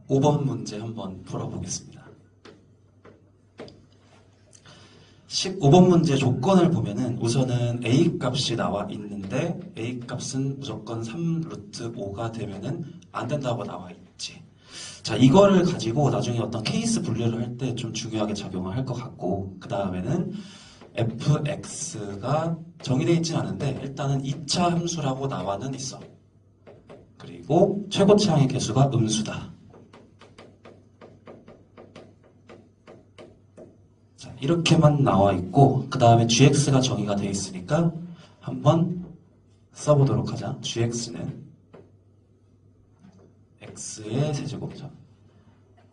15번 문제 한번 풀어보겠습니다. 15번 문제 조건을 보면은 우선은 A 값이 나와 있는데 A 값은 무조건 3루트 5가 되면은 안 된다고 나와 있지. 자, 이거를 가지고 나중에 어떤 케이스 분류를 할 때 좀 중요하게 작용을 할 것 같고, 그 다음에는 fx가 정의되어 있진 않은데 일단은 2차 함수라고 나와는 있어. 그리고 최고차항의 개수가 음수다. 자, 이렇게만 나와 있고, 그 다음에 gx가 정의가 되어 있으니까 한번 써보도록 하자. gx는 x의 세제곱이죠.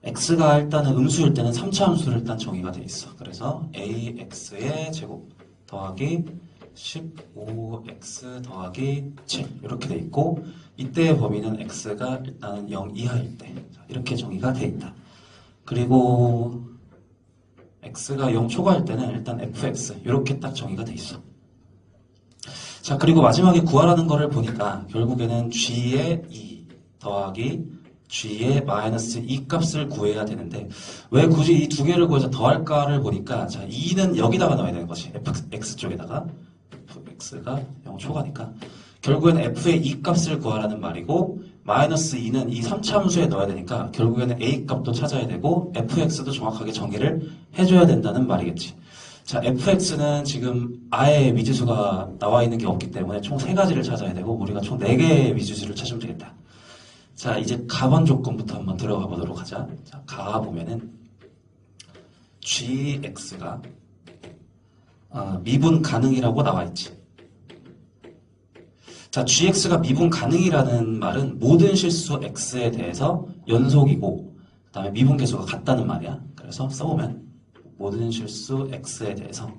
x가 일단은 음수일 때는 3차 함수를 일단 정의가 되어 있어. 그래서 ax의 제곱 더하기 15x 더하기 7 이렇게 돼 있고, 이때의 범위는 x가 일단은 0 이하일 때 이렇게 정의가 돼 있다. 그리고 x가 0 초과일 때는 일단 fx 이렇게 딱 정의가 돼 있어. 자, 그리고 마지막에 구하라는 거를 보니까 결국에는 g의 2 더하기 g의 마이너스 2 값을 구해야 되는데, 왜 굳이 이 두 개를 구해서 더할까를 보니까, 자, 2는 여기다가 넣어야 되는 것이 fx 쪽에다가, fx가 0 초과니까 결국에는 f의 2 값을 구하라는 말이고, 마이너스 2는 이 3차 함수에 넣어야 되니까 결국에는 a 값도 찾아야 되고 fx도 정확하게 전개를 해줘야 된다는 말이겠지. 자, fx는 지금 아예 미지수가 나와 있는 게 없기 때문에 총 3가지를 찾아야 되고, 우리가 총 4개의 미지수를 찾으면 되겠다. 자, 이제 가번 조건부터 한번 들어가 보도록 하자. 자, 가 보면은 gx가 미분 가능이라고 나와 있지. 자, gx가 미분 가능이라는 말은 모든 실수 x에 대해서 연속이고, 그 다음에 미분 계수가 같다는 말이야. 그래서 써보면 모든 실수 x에 대해서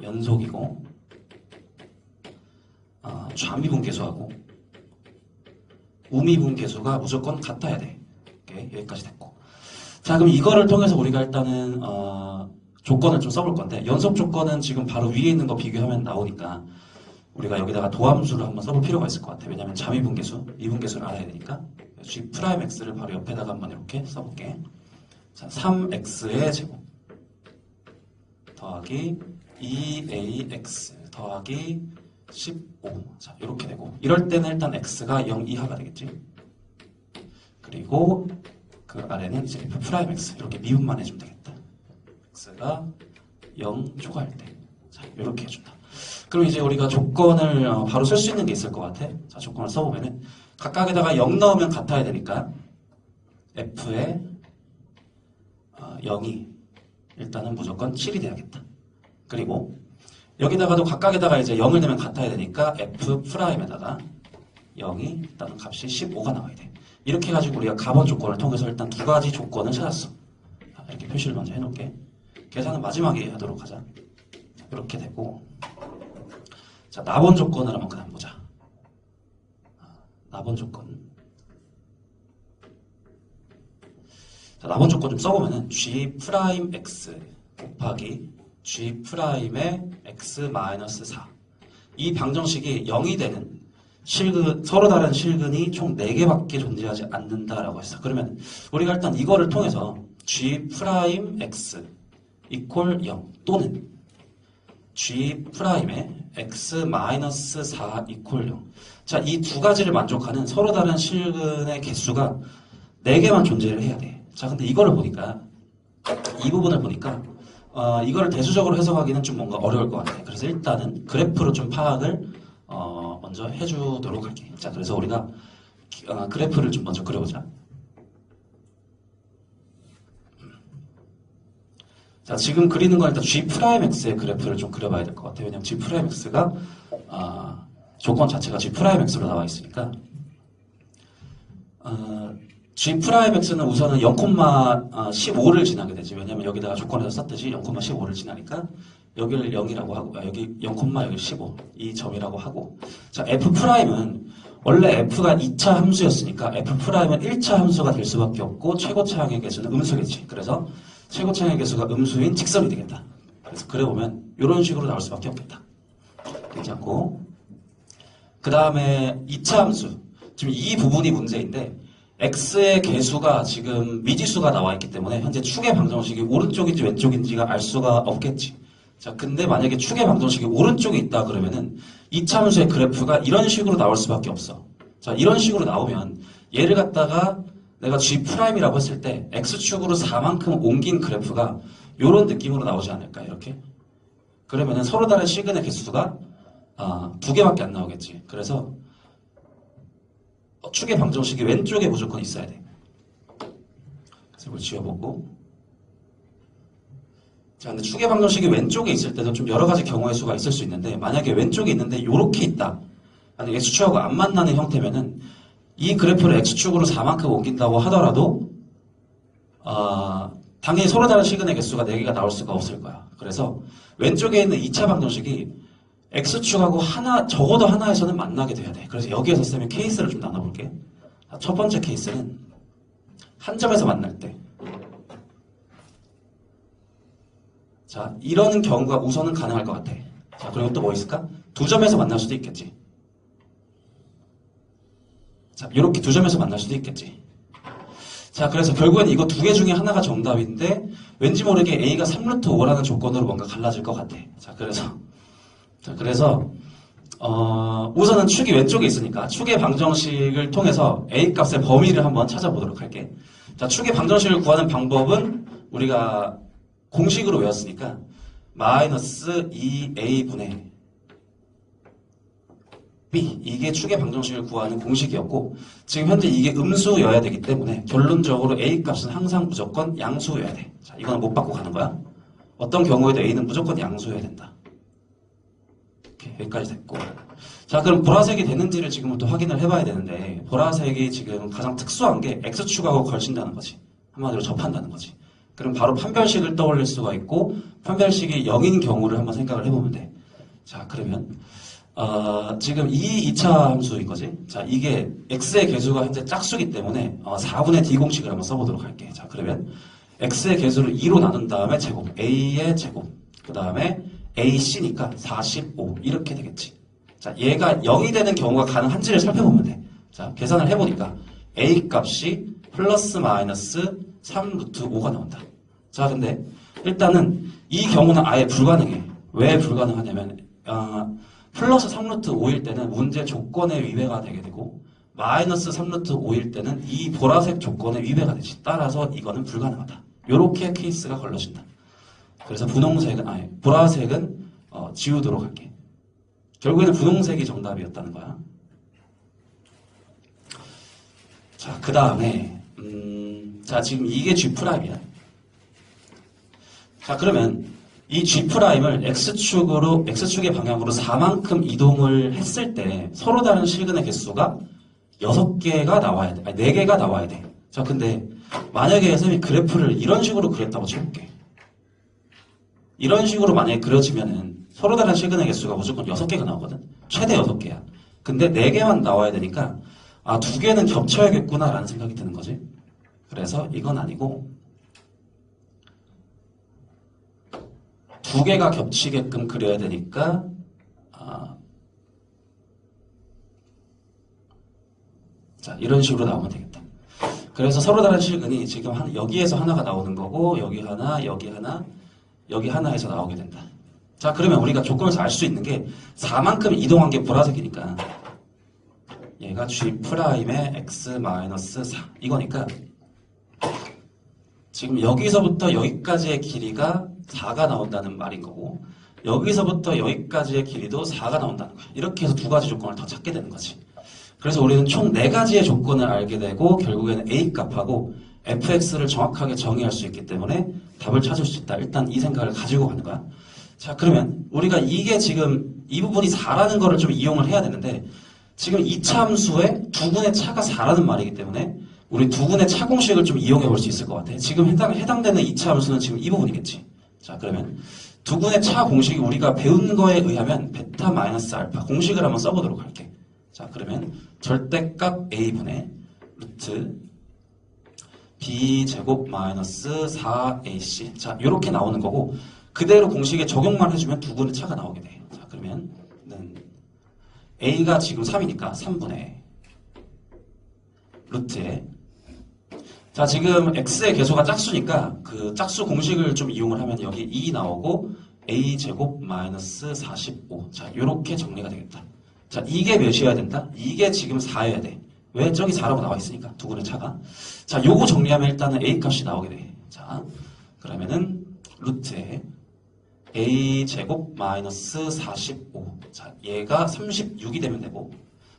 연속이고, 좌미분 계수하고 우미분 계수가 무조건 같아야 돼. 오케이, 여기까지 됐고. 자, 그럼 이거를 통해서 우리가 일단은 조건을 좀 써볼 건데, 연속 조건은 지금 바로 위에 있는 거 비교하면 나오니까 우리가 여기다가 도함수를 한번 써볼 필요가 있을 것 같아. 왜냐면 자미분계수, 미분계수를 알아야 되니까. g'x를 바로 옆에다가 한번 이렇게 써볼게. 자, 3x의 제곱 더하기 2ax 더하기 15. 자, 이렇게 되고, 이럴 때는 일단 x가 0 이하가 되겠지. 그리고 그 아래는 이제 f'x 이렇게 미분만 해주면 되겠다. x가 0 초과할 때. 자, 이렇게 해준다. 그럼 이제 우리가 조건을 바로 쓸 수 있는 게 있을 것 같아. 자, 조건을 써보면은 각각에다가 0 넣으면 같아야 되니까 f의 0이 일단은 무조건 7이 돼야겠다. 그리고 여기다가도 각각에다가 이제 0을 넣으면 같아야 되니까 f'에다가 0이 일단 값이 15가 나와야 돼. 이렇게 해가지고 우리가 가번 조건을 통해서 일단 2가지 조건을 찾았어. 이렇게 표시를 먼저 해놓을게. 계산은 마지막에 하도록 하자. 이렇게 되고, 자, 나번 조건을 한번 그다음 보자. 나번 조건. 자, 나번 조건 좀 써보면은 g'x 곱하기 g'의 x-4. 이 방정식이 0이 되는 실근, 서로 다른 실근이 총 4개밖에 존재하지 않는다라고 했어. 그러면 우리가 일단 이거를 통해서 g'x 이퀄 0 또는 g'의 x-4 이퀄 0. 자, 이 2가지를 만족하는 서로 다른 실근의 개수가 4개만 존재를 해야 돼. 자, 근데 이거를 보니까, 이 부분을 보니까 이거를 대수적으로 해석하기는 좀 뭔가 어려울 것 같아. 그래서 일단은 그래프로 좀 파악을 먼저 해주도록 할게. 자, 그래서 우리가 그래프를 좀 먼저 그려보자. 자, 지금 그리는 건 일단 g'x의 그래프를 좀 그려봐야 될 것 같아요. 왜냐면 g'x가 조건 자체가 g'x로 나와 있으니까 g'x는 우선은 0,15를 지나게 되지. 왜냐면 여기다가 조건에서 썼듯이 0,15를 지나니까 여기를 0이라고 하고, 여기 0, 여기 15 이 점이라고 하고, 자, f'은 원래 f가 2차 함수였으니까 f'은 1차 함수가 될 수밖에 없고 최고차항의 개수는 음수겠지. 그래서 최고차항의 개수가 음수인 직선이 되겠다. 그래서 그려보면 이런 식으로 나올 수밖에 없겠다. 괜찮고, 그 다음에 2차 함수, 지금 이 부분이 문제인데 x의 개수가 지금 미지수가 나와 있기 때문에 현재 축의 방정식이 오른쪽인지 왼쪽인지가 알 수가 없겠지. 자, 근데 만약에 축의 방정식이 오른쪽에 있다 그러면은 이 참수의 그래프가 이런 식으로 나올 수밖에 없어. 자, 이런 식으로 나오면 얘를 갖다가 내가 G'이라고 했을 때 X축으로 4만큼 옮긴 그래프가 이런 느낌으로 나오지 않을까, 이렇게? 그러면은 서로 다른 시그널 개수가 두 개밖에 안 나오겠지. 그래서 축의 방정식이 왼쪽에 무조건 있어야 돼. 그래서 이걸 지워보고. 자, 근데 축의 방정식이 왼쪽에 있을 때도 좀 여러 가지 경우의 수가 있을 수 있는데, 만약에 왼쪽에 있는데 이렇게 있다. 아니, X축하고 안 만나는 형태면은 이 그래프를 X축으로 4만큼 옮긴다고 하더라도 당연히 서로 다른 시그널 개수가 4개가 나올 수가 없을 거야. 그래서 왼쪽에 있는 2차 방정식이 X축하고 적어도 하나에서는 만나게 돼야 돼. 그래서 여기에서 쌤이 케이스를 좀 나눠볼게. 첫 번째 케이스는 한 점에서 만날 때. 자, 이런 경우가 우선은 가능할 것 같아. 자, 그리고 또 뭐 있을까? 두 점에서 만날 수도 있겠지. 자, 이렇게 두 점에서 만날 수도 있겠지. 자, 그래서 결국엔 이거 두 개 중에 하나가 정답인데 왠지 모르게 A가 3루트 5라는 조건으로 뭔가 갈라질 것 같아. 자, 그래서 우선은 축이 왼쪽에 있으니까 축의 방정식을 통해서 A 값의 범위를 한번 찾아보도록 할게. 자, 축의 방정식을 구하는 방법은 우리가 공식으로 외웠으니까 마이너스 2A분의 B, 이게 축의 방정식을 구하는 공식이었고, 지금 현재 이게 음수여야 되기 때문에 결론적으로 A 값은 항상 무조건 양수여야 돼. 자, 이거는 못 받고 가는 거야. 어떤 경우에도 A는 무조건 양수여야 된다. 이렇게 여기까지 됐고, 자, 그럼 보라색이 되는지를 지금부터 확인을 해봐야 되는데, 보라색이 지금 가장 특수한 게 X축하고 걸친다는 거지. 한마디로 접한다는 거지. 그럼 바로 판별식을 떠올릴 수가 있고, 판별식이 0인 경우를 한번 생각을 해보면 돼. 자, 그러면 지금 이 2차 함수인 거지. 자, 이게 x의 개수가 현재 짝수기 때문에 4분의 d 공식을 한번 써보도록 할게. 자, 그러면 x의 개수를 2로 나눈 다음에 제곱, a의 제곱, 그 다음에 ac니까 45 이렇게 되겠지. 자, 얘가 0이 되는 경우가 가능한지를 살펴보면 돼. 자, 계산을 해보니까 a 값이 플러스 마이너스 3루트 5가 나온다. 자, 근데 일단은 이 경우는 아예 불가능해. 왜 불가능하냐면 플러스 3루트 5일 때는 문제 조건에 위배가 되게 되고 마이너스 3루트 5일 때는 이 보라색 조건에 위배가 되지. 따라서 이거는 불가능하다. 요렇게 케이스가 걸러진다. 그래서 보라색은 지우도록 할게. 결국에는 분홍색이 정답이었다는 거야. 자, 그 다음에 자, 지금 이게 G'이야. 자, 그러면 이 G'을 X축의 방향으로 4만큼 이동을 했을 때 서로 다른 실근의 개수가 6개가 나와야 돼. 아니, 4개가 나와야 돼. 자, 근데 만약에 선생님이 그래프를 이런 식으로 그렸다고 쳐볼게. 이런 식으로 만약에 그려지면은 서로 다른 실근의 개수가 무조건 6개가 나오거든. 최대 6개야. 근데 4개만 나와야 되니까 2개는 겹쳐야겠구나라는 생각이 드는 거지. 그래서 이건 아니고 2개가 겹치게끔 그려야 되니까 자, 이런 식으로 나오면 되겠다. 그래서 서로 다른 실근이 지금 여기에서 하나가 나오는 거고 여기 하나, 여기 하나, 여기 하나에서 나오게 된다. 자, 그러면 우리가 조건에서 알 수 있는 게 4만큼 이동한 게 보라색이니까 얘가 G'의 x-4 이거니까 지금 여기서부터 여기까지의 길이가 4가 나온다는 말인 거고 여기서부터 여기까지의 길이도 4가 나온다는 거야. 이렇게 해서 두 가지 조건을 더 찾게 되는 거지. 그래서 우리는 총 4가지의 조건을 알게 되고 결국에는 A 값하고 fx를 정확하게 정의할 수 있기 때문에 답을 찾을 수 있다. 일단 이 생각을 가지고 가는 거야. 자, 그러면 우리가 이게 지금 이 부분이 4라는 거를 좀 이용을 해야 되는데 지금 이 참수에 두근의 차가 4라는 말이기 때문에 우리 두근의 차 공식을 좀 이용해 볼 수 있을 것 같아. 지금 해당되는 이 참수는 지금 이 부분이겠지. 자, 그러면 두근의 차 공식이 우리가 배운 거에 의하면 베타 마이너스 알파 공식을 한번 써보도록 할게. 자, 그러면 절대값 a분의 루트 b제곱 마이너스 4ac. 자, 이렇게 나오는 거고 그대로 공식에 적용만 해주면 두근의 차가 나오게 돼. 자, 그러면 a가 지금 3이니까 3분의 루트에 자, 지금 x의 계수가 짝수니까 그 짝수 공식을 좀 이용을 하면 여기 2 나오고 a제곱 마이너스 45. 자, 요렇게 정리가 되겠다. 자, 이게 몇이어야 된다? 이게 지금 4여야 돼. 왜? 저기 4라고 나와 있으니까. 두근의 차가. 자, 요거 정리하면 일단은 a 값이 나오게 돼. 자, 그러면은 루트에 a제곱 마이너스 45. 자, 얘가 36이 되면 되고.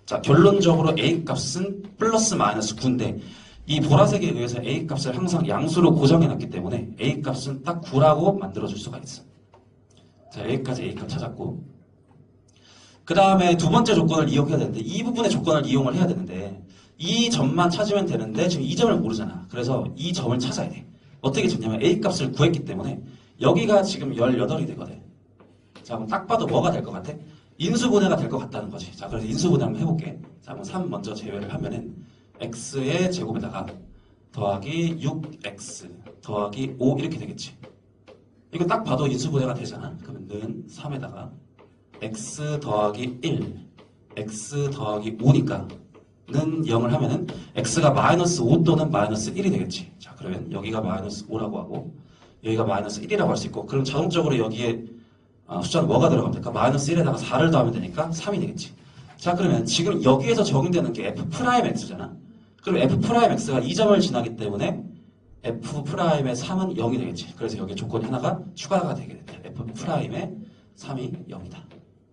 자, 결론적으로 a 값은 플러스 마이너스 9인데 이 보라색에 의해서 a 값을 항상 양수로 고정해놨기 때문에 a 값은 딱 9라고 만들어줄 수가 있어. 자, 여기까지 a 값 찾았고. 그 다음에 두 번째 조건을 이용해야 되는데 이 부분의 조건을 이용을 해야 되는데 이 점만 찾으면 되는데 지금 이 점을 모르잖아. 그래서 이 점을 찾아야 돼. 어떻게 찾냐면 a 값을 구했기 때문에 여기가 지금 18이 되거든. 자, 그럼 딱 봐도 뭐가 될 것 같아? 인수분해가 될 것 같다는 거지. 자, 그래서 인수분해 한번 해볼게. 자, 그럼 3 먼저 제외를 하면은 x의 제곱에다가 더하기 6x 더하기 5 이렇게 되겠지. 이거 딱 봐도 인수분해가 되잖아. 그러면 는 3에다가 x 더하기 1, x 더하기 5니까 는 0을 하면은 x가 마이너스 5 또는 마이너스 1이 되겠지. 자, 그러면 여기가 마이너스 5라고 하고 여기가 마이너스 1이라고 할 수 있고 그럼 자동적으로 여기에 숫자는 뭐가 들어가면 될까? 마이너스 1에다가 4를 더하면 되니까 3이 되겠지. 자, 그러면 지금 여기에서 적용되는 게 f'x잖아. 그럼 f'x가 이 점을 지나기 때문에 f'의 3은 0이 되겠지. 그래서 여기에 조건이 하나가 추가가 되게 된다. f'의 3이 0이다.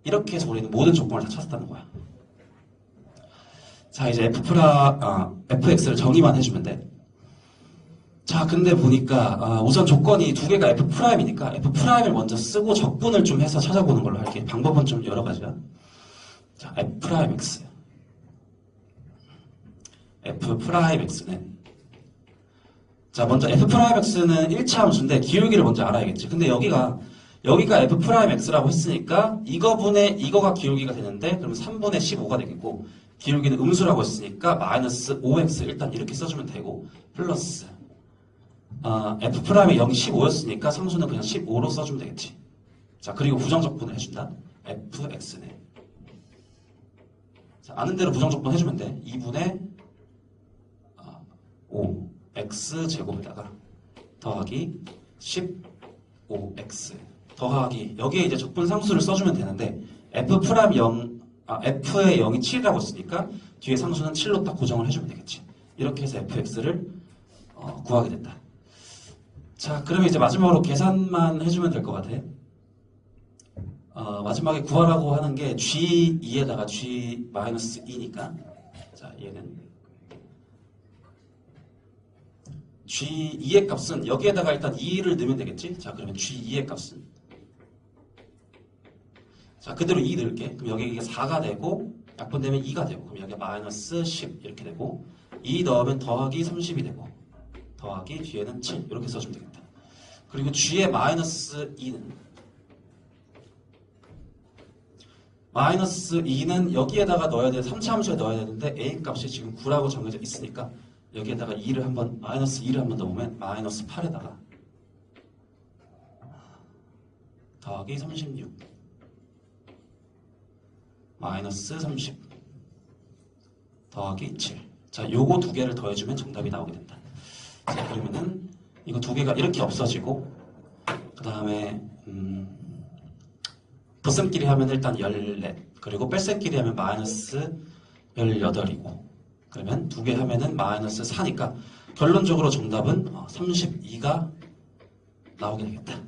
이렇게 해서 우리는 모든 조건을 다 찾았다는 거야. 자, 이제 fx를 정의만 해주면 돼. 자, 근데 보니까 우선 조건이 두 개가 f'이니까 f'을 먼저 쓰고 적분을 좀 해서 찾아보는 걸로 할게. 방법은 좀 여러 가지야. 자, f'x f'x는 자, 먼저 f'x는 1차 함수인데 기울기를 먼저 알아야겠지. 근데 여기가 f'x라고 했으니까 이거가 기울기가 되는데 그러면 3분의 15가 되겠고 기울기는 음수라고 했으니까 마이너스 5x 일단 이렇게 써주면 되고 플러스 f'의 0이 15였으니까 상수는 그냥 15로 써주면 되겠지. 자, 그리고 부정적분을 해준다. fx는 자, 아는 대로 부정적분 해주면 돼. 2분의 5 x 제곱에다가 더하기 15x 더하기 여기에 이제 적분 상수를 써주면 되는데 f'의 0이 7이라고 했으니까 뒤에 상수는 7로 딱 고정을 해주면 되겠지. 이렇게 해서 fx를 구하게 된다. 자, 그러면 이제 마지막으로 계산만 해주면 될 것 같아. 마지막에 구하라고 하는 게 g2에다가 g-2니까 자, 얘는 g2의 값은 여기에다가 일단 2를 넣으면 되겠지. 자, 그러면 g2의 값은 자, 그대로 2 넣을게. 그럼 여기 이게 4가 되고 약분되면 2가 되고 그럼 여기 마이너스 10 이렇게 되고 2 넣으면 더하기 30이 되고 더하기 뒤에는 7 이렇게 써주면 되겠다. 그리고 g의 마이너스 2는 여기에다가 넣어야 돼. 3차 함수에 넣어야 되는데 a 값이 지금 9라고 정해져 있으니까 여기에다가 마이너스 2를 한번 넣으면 마이너스 8에다가 더하기 36 마이너스 30 더하기 7. 자, 요거 두 개를 더해주면 정답이 나오게 된다. 자, 그러면은 이거 두 개가 이렇게 없어지고 그 다음에 덧셈끼리 하면 일단 14 그리고 뺄셈끼리 하면 마이너스 18이고 그러면 두 개 하면은 마이너스 4니까 결론적으로 정답은 32가 나오게 되겠다.